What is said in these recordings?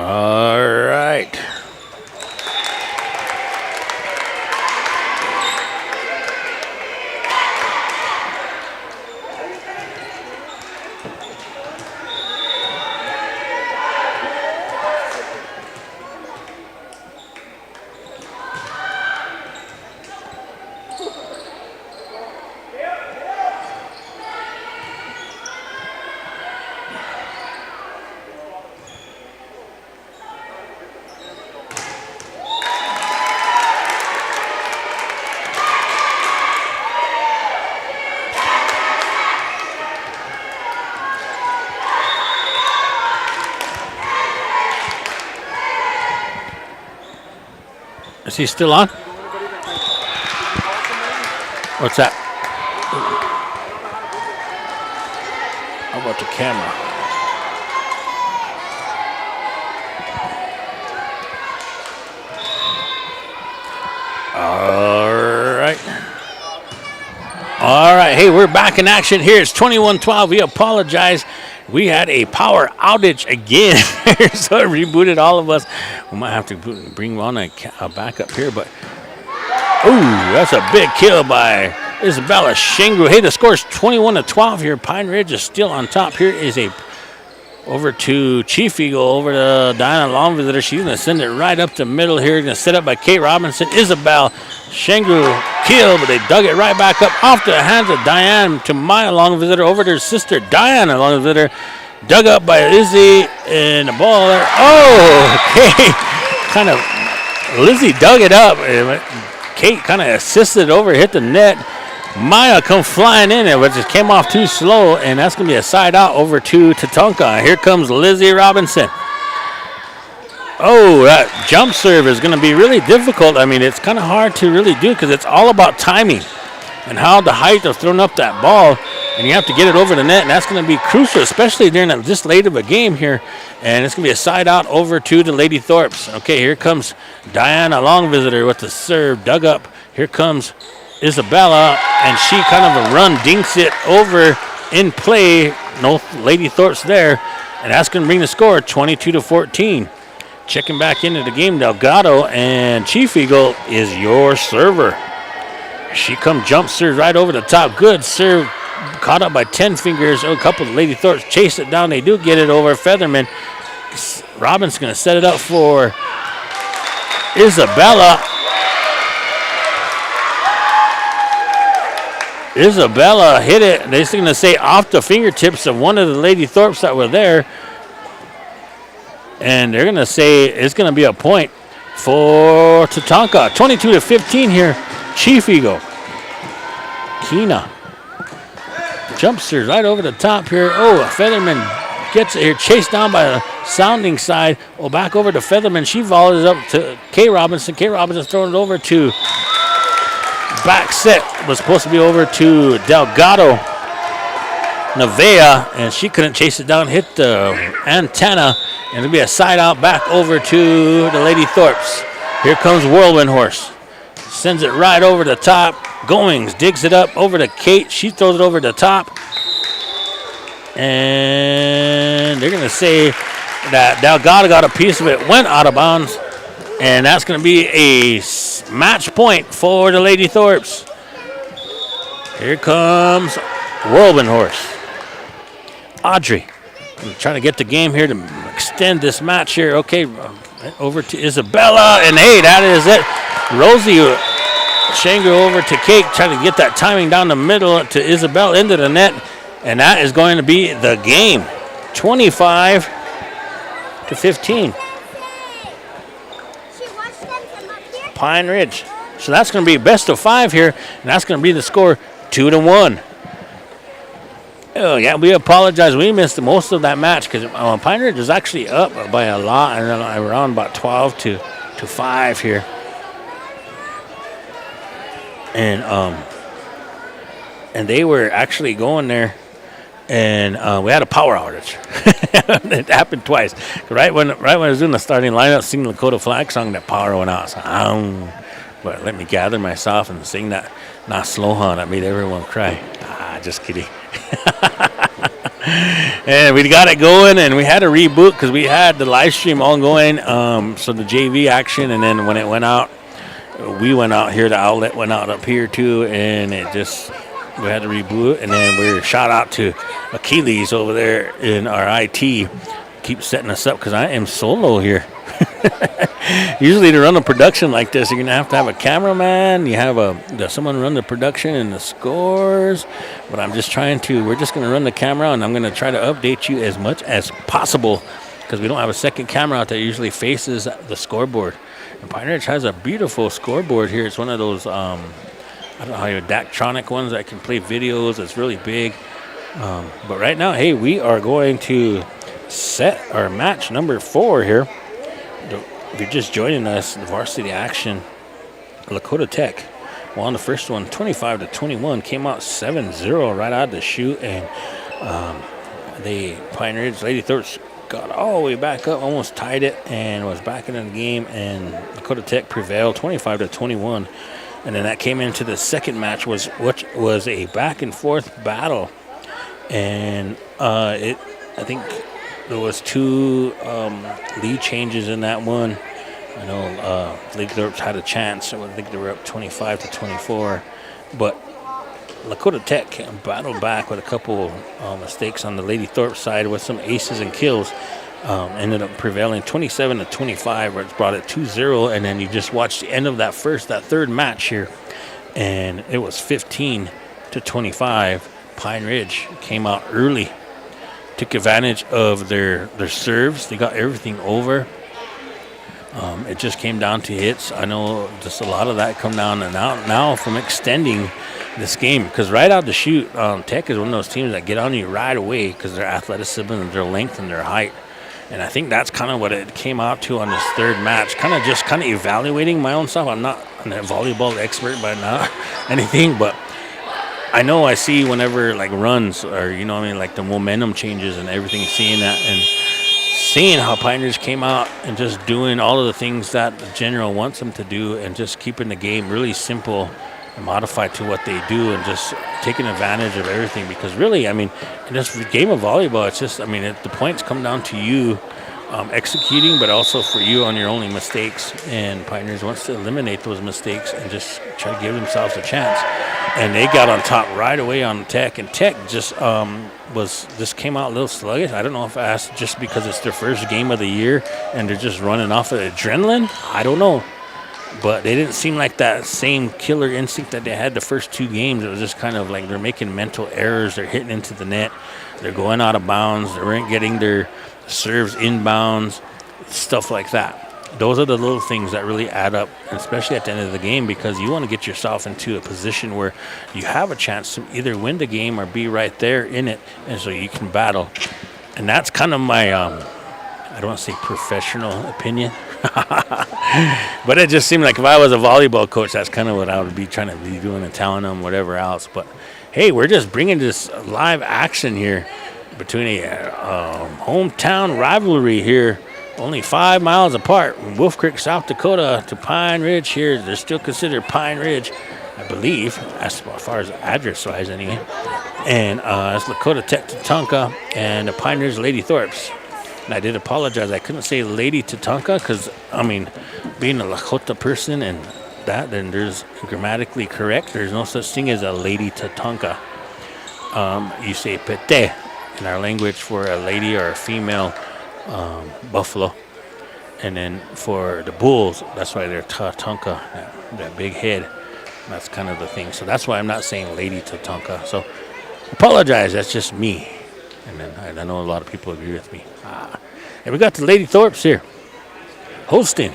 All right. Is he still on? What's that? How about the camera? All right. All right. Hey, we're back in action here. It's 21-12. We apologize. We had a power outage again, so it rebooted all of us. We might have to bring on a backup here, but that's a big kill by Isabella Shingru. Hey, the score is 21-12 here. Pine Ridge is still on top. Here is a over to Chief Eagle, over to Diana Long Visitor. She's going to send it right up the middle here. Going to set up by Kate Robinson. Isabel Shingru kill, but they dug it right back up off the hands of Diane to Maya Long Visitor, over to her sister Diana Long Visitor. Dug up by Izzy, and the ball there. Oh, okay. Kind of, Lizzie dug it up. Kate kind of assisted over, hit the net. Maya come flying in there, but just came off too slow, and that's going to be a side out over to Tatanka. Here comes Lizzie Robinson. Oh, that jump serve is going to be really difficult. I mean, it's kind of hard to really do because it's all about timing and how the height of throwing up that ball, and you have to get it over the net, and that's going to be crucial, especially during this late of a game here. And it's going to be a side out over to the Lady Thorpes. Okay, here comes Diana Long Visitor with the serve dug up. Here comes Isabella, and she kind of a run dinks it over in play. No Lady Thorpes there, and that's going to bring the score 22-14. Checking back into the game, Delgado, and Chief Eagle is your server. She come jump serve right over the top. Good serve, caught up by 10 fingers. A couple of Lady Thorpes chase it down. They do get it over Featherman. Robin's going to set it up for Isabella. Isabella hit it. They're going to say off the fingertips of one of the Lady Thorpes that were there. And they're going to say it's going to be a point for Tatanka. 22-15 here. Chief Eagle. Keena. Jump serve right over the top here. Oh, Featherman gets it here. Chased down by the sounding side. Oh, back over to Featherman. She volleys up to Kay Robinson. Kay Robinson throwing it over to back set. Was supposed to be over to Delgado Nevea, and she couldn't chase it down. Hit the antenna, and it'll be a side out back over to the Lady Thorpes. Here comes Whirlwind Horse. Sends it right over the top. Goings digs it up over to Kate. She throws it over the top. And they're going to say that Delgado got a piece of it, went out of bounds. And that's going to be a match point for the Lady Thorpes. Here comes Whirlwind Horse. Audrey trying to get the game here to extend this match here. Okay, over to Isabella. And hey, that is it. Rosie Shanger over to Kate, trying to get that timing down the middle to Isabel into the net, and that is going to be the game, 25-15. Pine Ridge. So that's going to be best of 5 here, and that's going to be the score 2-1. Oh yeah, we apologize. We missed most of that match because Pine Ridge is actually up by a lot, and around about 12-5 here. And they were actually going there, and we had a power outage. It happened twice. Right when I was doing the starting lineup, singing the Lakota flag song, that power went out. So, but let me gather myself and sing that "Not Slow Han." That made everyone cry. Just kidding. And we got it going, and we had to reboot because we had the live stream ongoing. So the JV action, and then when it went out, we went out here. The outlet went out up here too, and it just we had to reboot. And then we shout out to Achilles over there in our IT, keep setting us up because I am solo here. Usually to run a production like this, you're going to have a cameraman, you have someone run the production and the scores, but we're just going to run the camera, and I'm going to try to update you as much as possible because we don't have a second camera out there. Usually faces the scoreboard. And Pine Ridge has a beautiful scoreboard here. It's one of those, I don't know how you Dactronic ones that can play videos. It's really big. But right now, hey, we are going to set our match number 4 here. If you're just joining us, the varsity action, Lakota Tech won the first one 25-21, came out 7-0 right out of the chute, and the Pine Ridge Lady Thorpes got all the way back up, almost tied it, and was back into the game, and Lakota Tech prevailed 25-21. And then that came into the second match, which was a back and forth battle, and I think there was 2 lead changes in that one. I know Lady Thorpes had a chance. I think they were up 25-24, but Lakota Tech battled back with a couple mistakes on the Lady Thorpes side with some aces and kills. Ended up prevailing 27-25, where it brought it 2-0, and then you just watched the end of that third match here, and it was 15-25. Pine Ridge came out early, took advantage of their serves. They got everything over. It just came down to hits. I know just a lot of that come down and now from extending this game, because right out the chute, Tech is one of those teams that get on you right away because their athleticism and their length and their height. And I think that's kind of what it came out to on this third match. Kind of evaluating my own stuff. I'm not a volleyball expert, but not anything. But I know I see whenever like runs or like the momentum changes and everything, seeing that and seeing how Pine Ridge came out and just doing all of the things that the general wants them to do and just keeping the game really simple and modified to what they do and just taking advantage of everything. Because really, in this game of volleyball, it's just, the points come down to you executing, but also for you on your only mistakes. And Pine Ridge wants to eliminate those mistakes and just try to give themselves a chance. And they got on top right away on Tech, and Tech just came out a little sluggish. I don't know if I asked just because it's their first game of the year and they're just running off of adrenaline. I don't know. But they didn't seem like that same killer instinct that they had the first 2 games. It was just kind of like they're making mental errors. They're hitting into the net. They're going out of bounds. They weren't getting their serves inbounds, stuff like that. Those are the little things that really add up, especially at the end of the game, because you want to get yourself into a position where you have a chance to either win the game or be right there in it, and so you can battle. And that's kind of my, I don't want to say professional opinion, but it just seemed like if I was a volleyball coach, that's kind of what I would be trying to be doing and telling them, whatever else. But, hey, we're just bringing this live action here between a hometown rivalry here. Only 5 miles apart from Wolf Creek, South Dakota to Pine Ridge here. They're still considered Pine Ridge, I believe, as far as address-wise anyway. And it's Lakota Tech Tatanka and the Pine Ridge Lady Thorpes. And I did apologize. I couldn't say Lady Tatanka because, being a Lakota person and that, then there's grammatically correct. There's no such thing as a Lady Tatanka. You say pete in our language for a lady or a female buffalo, and then for the bulls, that's why they're Tatanka, that big head. That's kind of the thing. So that's why I'm not saying Lady Tatanka. So apologize. That's just me. And then I know a lot of people agree with me. And we got the Lady Thorpes here hosting.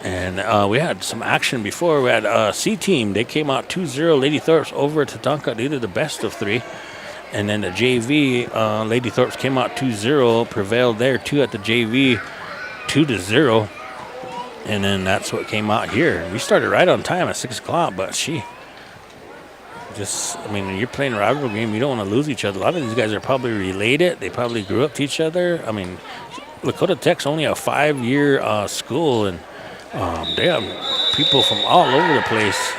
And we had some action before. We had C team. They came out 2-0. Lady Thorpes over Tatanka. They did the best of 3. And then the JV, Lady Thorpes came out 2-0, prevailed there too at the JV, 2-0. And then that's what came out here. We started right on time at 6 o'clock, but when you're playing a rivalry game, you don't want to lose each other. A lot of these guys are probably related. They probably grew up to each other. Lakota Tech's only a 5-year school, and they have people from all over the place.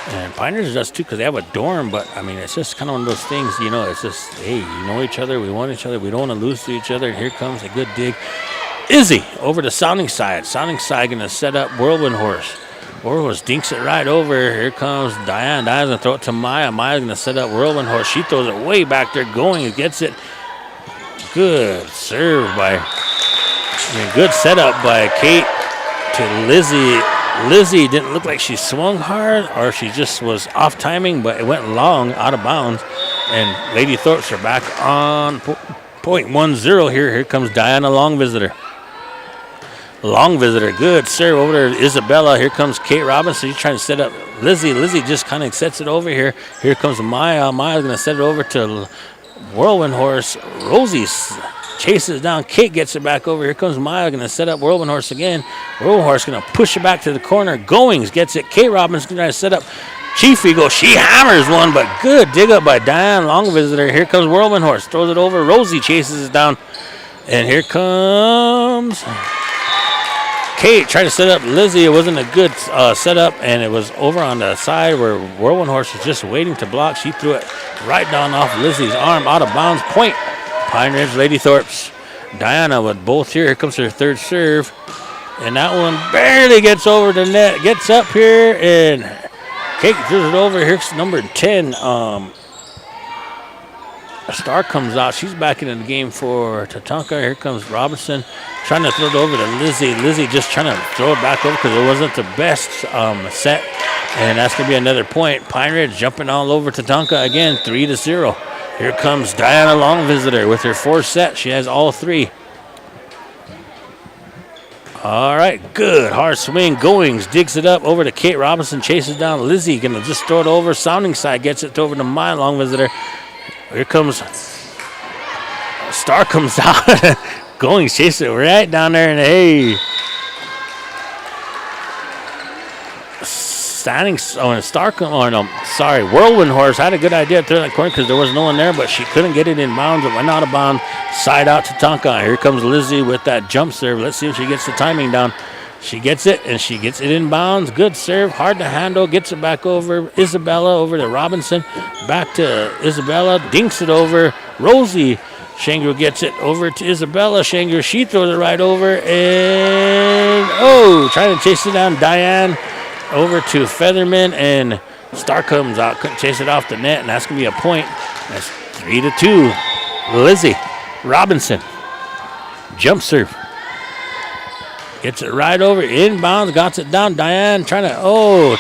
And Pioneers does too because they have a dorm, but I mean, it's just kind of one of those things, you know, it's just, hey, you know each other, we want each other, we don't want to lose to each other. And here comes a good dig. Izzy over to Sounding Side. Sounding Side going to set up Whirlwind Horse. Whirlwind Horse dinks it right over. Here comes Diane. Diane's going to throw it to Maya. Maya's going to set up Whirlwind Horse. She throws it way back there going. It gets it. Good serve by, good setup by Kate to Lizzie. Lizzie didn't look like she swung hard or she just was off timing, but it went long, out of bounds. And Lady Thorpes are back on point 1-0 here. Here comes Diana Long Visitor. Long Visitor, good serve over there. Isabella. Here comes Kate Robinson. She's trying to set up Lizzie. Lizzie just kind of sets it over here. Here comes Maya. Maya's going to set it over to Whirlwind Horse. Rosie chases down. Kate gets it back over. Here comes Maya, going to set up Whirlwind Horse again. Whirlwind Horse going to push it back to the corner. Goings gets it. Kate Robbins going to set up Chief Eagle. She hammers one, but good dig up by Diane Long Visitor. Here comes Whirlwind Horse. Throws it over. Rosie chases it down. And here comes Kate trying to set up Lizzie. It wasn't a good setup, and it was over on the side where Whirlwind Horse was just waiting to block. She threw it right down off Lizzie's arm, out of bounds. Point. Pioneers, Lady Thorpes. Diana with both here. Here comes her third serve. And that one barely gets over the net. Gets up here, and Kate throws it over. Here's number 10. Star comes out. She's back into the game for Tatanka. Here comes Robinson trying to throw it over to Lizzie. Lizzie just trying to throw it back over because it wasn't the best set. And that's going to be another point. Pine Ridge jumping all over Tatanka again, 3-0. Here comes Diana Long Visitor with her fourth set. She has all three. All right, good. Hard swing. Goings digs it up over to Kate Robinson. Chases down Lizzie. Going to just throw it over. Sounding Side gets it over to my Long Visitor. Here comes Star comes out. Goings chases it right down there. And hey. Whirlwind Horse had a good idea to throw that corner because there was no one there, but she couldn't get it in bounds. It went out of bounds, side out to Tonka. Here comes Lizzie with that jump serve. Let's see if she gets the timing down. She gets it, and she gets it in bounds. Good serve, hard to handle. Gets it back over Isabella, over to Robinson. Back to Isabella, dinks it over. Rosie Shangru gets it over to Isabella. Shangru, she throws it right over, and trying to chase it down. Diane over to Featherman, and Star comes out, couldn't chase it off the net, and that's going to be a point. That's 3-2. Lizzie Robinson, jump serve. Gets it right over, inbounds, got it down. Diane trying to,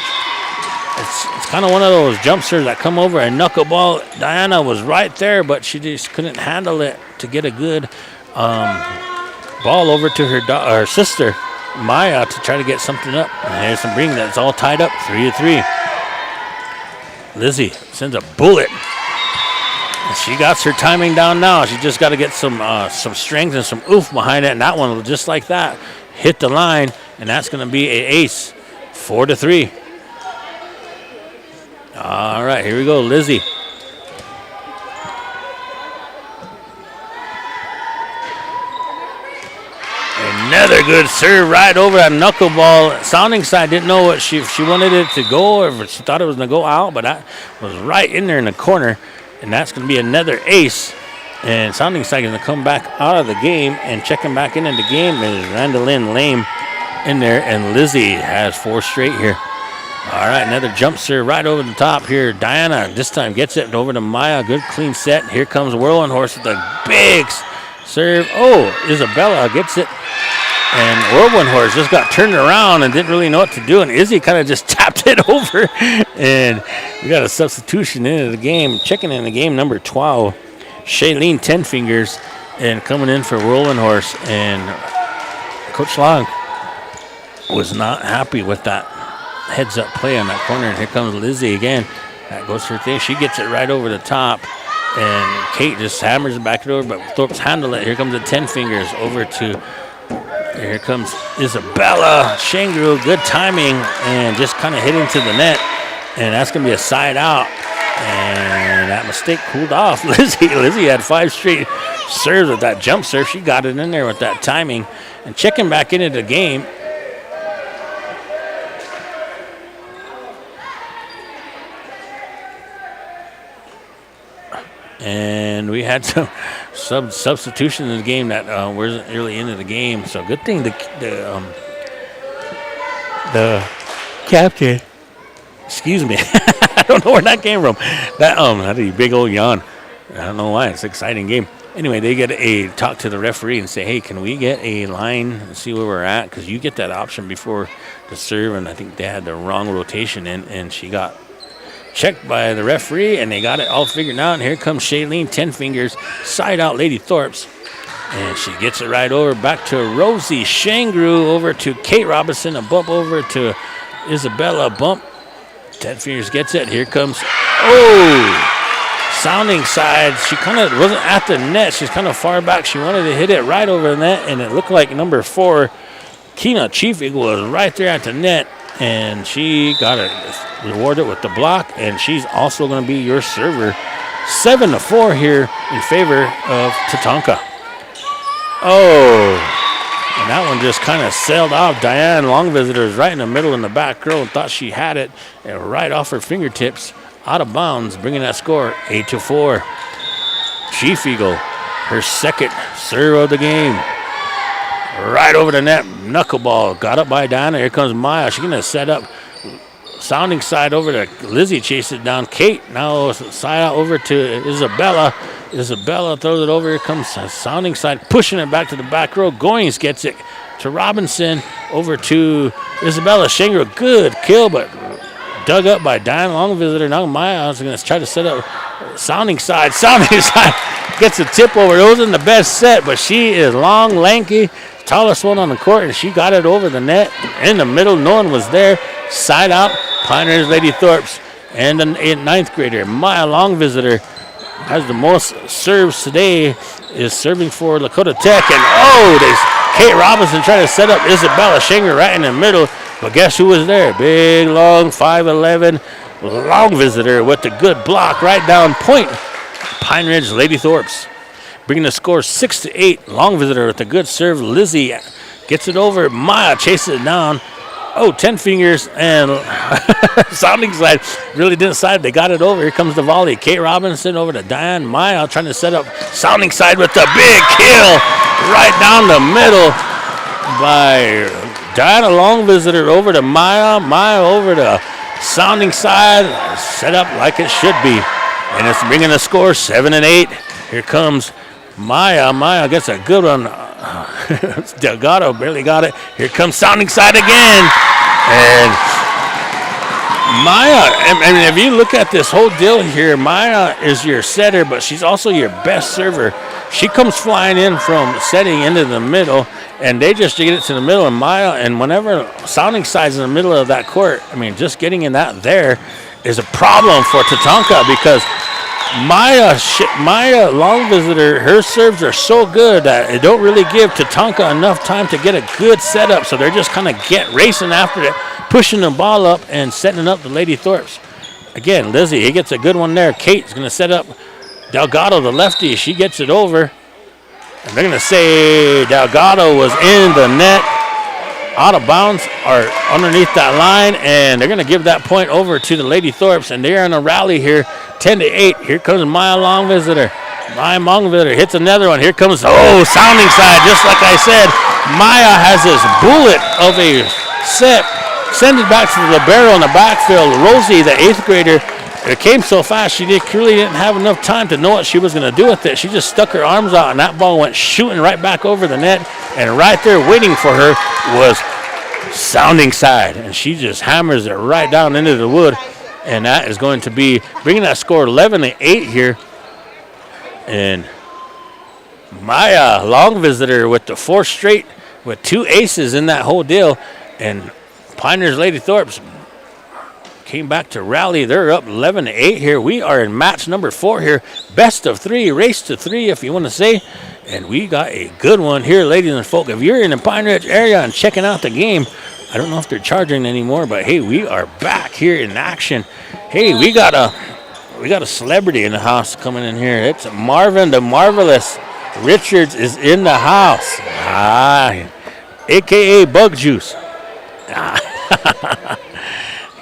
it's kind of one of those jump serves that come over and knuckleball. Diana was right there, but she just couldn't handle it to get a good ball over to her sister, Maya, to try to get something up. And there's some ring that's all tied up, 3-3. Lizzie sends a bullet. And she got her timing down now. She just got to get some strength and some oomph behind it. And that one, just like that, hit the line. And that's going to be an ace, 4-3. All right, here we go, Lizzie. Another good serve right over that knuckleball. Sounding Side didn't know what she wanted it to go, or if she thought it was going to go out, but that was right in there in the corner. And that's going to be another ace. And Sounding Side is going to come back out of the game, and checking back into the game is Randolyn Lame in there, and Lizzie has 4 straight here. All right, another jump serve right over the top here. Diana this time gets it over to Maya. Good clean set. Here comes Whirlwind Horse with a big serve. Isabella gets it. And Whirlwind Horse just got turned around and didn't really know what to do. And Izzy kind of just tapped it over. And we got a substitution into the game. Checking in the game, number 12, Shailene Ten Fingers. And coming in for Whirlwind Horse. And Coach Long was not happy with that heads-up play on that corner. And here comes Lizzie again. That goes her thing. She gets it right over the top. And Kate just hammers it back over. But Thorpes handle it. Here comes the Ten Fingers over to... Here comes Isabella Shangru, good timing, and just kind of hitting to the net, and that's going to be a side out, and that mistake cooled off. Lizzie had 5 straight serves with that jump serve. She got it in there with that timing, and checking back into the game. and we had some substitution in the game that wasn't really into the game. So good thing the captain. Excuse me, I don't know where that came from. That had a big old yawn. I don't know why. It's an exciting game. Anyway, they get a talk to the referee and say, hey, can we get a line and see where we're at? Because you get that option before the serve, and I think they had the wrong rotation in, and she got checked by the referee, and they got it all figured out. And here comes Shailene, 10 fingers, side out Lady Thorpes. And she gets it right over back to Rosie Shangru, over to Kate Robinson, a bump over to Isabella, bump. 10 fingers gets it. Here comes, sounding side. She kind of wasn't at the net. She's kind of far back. She wanted to hit it right over the net, and it looked like number 4, Kina Chief Eagle, was right there at the net, and she got it rewarded with the block, and she's also going to be your server. 7-4 here in favor of Tatanka. And that one just kind of sailed off. Diane Longvisitor is right in the middle in the back row and thought she had it, and right off her fingertips, out of bounds, bringing that score 8-4. Chief Eagle, her second serve of the game. Right over the net, knuckleball, got up by Diana. Here comes Maya. She's going to set up sounding side over to Lizzie, chases it down. Kate now side out over to Isabella. Isabella throws it over. Here comes sounding side, pushing it back to the back row. Goings gets it to Robinson, over to Isabella Shangro. Good kill, but dug up by Diana Longvisitor. Now Maya is going to try to set up sounding side. Sounding side gets a tip over. It wasn't the best set, but she is long, lanky, tallest one on the court, and she got it over the net in the middle. No one was there. Side out, Pioneers Lady Thorpes, and an 9th grader, Maya Longvisitor, has the most serves today, is serving for Lakota Tech, and Kate Robinson trying to set up Isabella Shanger right in the middle, but guess who was there? Big, long, 5'11", Longvisitor with the good block right down point. Pine Ridge Lady Thorpes bringing the score 6-8. Longvisitor with a good serve. Lizzie gets it over. Maya chases it down. 10 fingers, and sounding side really didn't side. They got it over. Here comes the volley. Kate Robinson over to Diane Maya trying to set up sounding side with the big kill right down the middle by Diana Longvisitor over to Maya. Maya over to sounding side. Set up like it should be. And it's bringing the score 7-8. Here comes Maya. Maya gets a good one. Delgado barely got it. Here comes sounding side again. And Maya, I mean, if you look at this whole deal here, Maya is your setter, but she's also your best server. She comes flying in from setting into the middle, and they just get it to the middle. And Maya, and whenever sounding side's in the middle of that court, I mean, just getting in that there is a problem for Tatanka, because Maya Longvisitor, her serves are so good that it don't really give Tatanka enough time to get a good setup. So they're just kind of racing after it, pushing the ball up and setting up the Lady Thorpes. Again, Lizzie, he gets a good one there. Kate's going to set up Delgado, the lefty. She gets it over. And they're going to say Delgado was in the net, out of bounds, or underneath that line, and they're going to give that point over to the Lady Thorpes, and they're in a rally here, 10-8. Here comes Maya Longvisitor. Maya Longvisitor hits another one. Here comes, sounding side, just like I said. Maya has this bullet of a set, sends it back to the libero in the backfield. Rosie, the 8th grader, it came so fast, she really didn't have enough time to know what she was going to do with it. She just stuck her arms out, and that ball went shooting right back over the net. And right there waiting for her was sounding side. And she just hammers it right down into the wood. And that is going to be bringing that score 11-8 here. And Maya Longvisitor with the 4th straight with 2 aces in that whole deal. And Pioneers Lady Thorpes came back to rally. They're up 11-8 here. We are in match number 4 here. Best of 3, race to 3 if you want to say. And we got a good one here, ladies and folk. If you're in the Pine Ridge area and checking out the game, I don't know if they're charging anymore, but hey, we are back here in action. Hey, we got a celebrity in the house coming in here. It's Marvin the Marvelous Richards is in the house. AKA Bug Juice.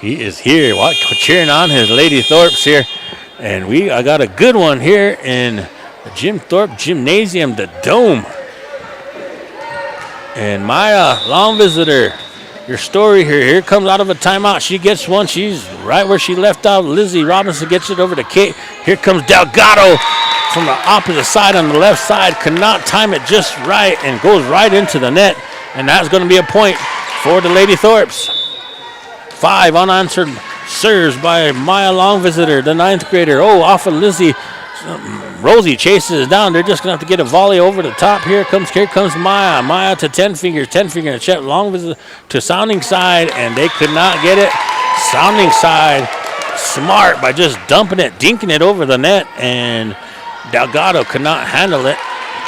He is here, cheering on his Lady Thorpes here. And I got a good one here in the Jim Thorpe Gymnasium, the Dome. And Maya, long visitor, your story here. Here comes out of a timeout. She gets one. She's right where she left out. Lizzie Robinson gets it over to Kate. Here comes Delgado from the opposite side on the left side. Cannot time it just right and goes right into the net. And that's going to be a point for the Lady Thorpes. 5 unanswered serves by Maya Long Visitor, the 9th grader. Oh, off of Lizzie. Rosie chases it down. They're just going to have to get a volley over the top. Here comes Maya. Maya to 10 fingers. 10 finger check. Long Visitor to Sounding Side, and they could not get it. Sounding Side smart by just dumping it, dinking it over the net, and Delgado could not handle it.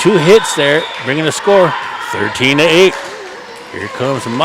2 hits there, bringing the score 13-8. Here comes Maya.